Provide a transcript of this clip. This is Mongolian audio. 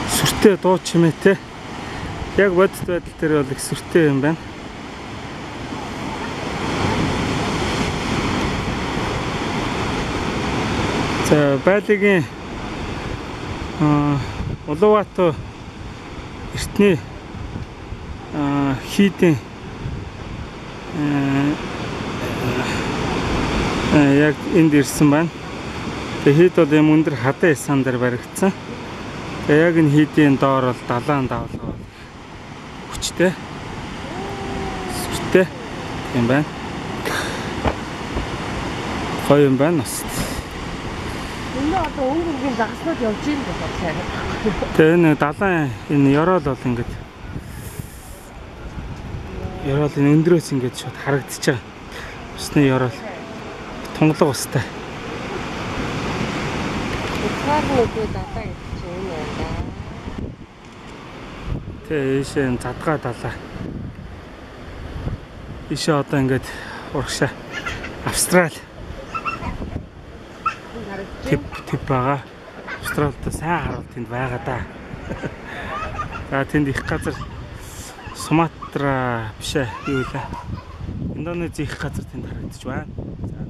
Сүртэй дуу чимээтэй. Яг бодит байдал дээр бол их сүртэй юм байна. За Балигийн Улаанбаатар эртний хийдийн яг энд ирсэн байна. Тэгээ хэд бол юм өндөр хадаа эсан дээр баригдсан. Тэгээ яг энэ хийдийн доор бол далайн давлгаа хүчтэй. Сүртэй юм байна. Гоё юм байна бас. Энэ одоо өнгөргийн загаснууд явж ийм болоо сайн. Тэгээ энэ далайн энэ ёроол бол ингээд ёроол энэ өндрөөс ингээд шууд харагдчихж байгаа. Усны ёроол тунгалаг устай. Цаарнуудыг далаа гэж юм байна. Тэгээ ийшээ задгаа далаа. Ийшээ одоо ингээд урагшаа Австрали тип байгаа. Австралид сайн харуул тэнд байгаа да. За тэнд их газар Суматра биш ээ юу вэ? Индонези их газар тэнд харагдаж байна. За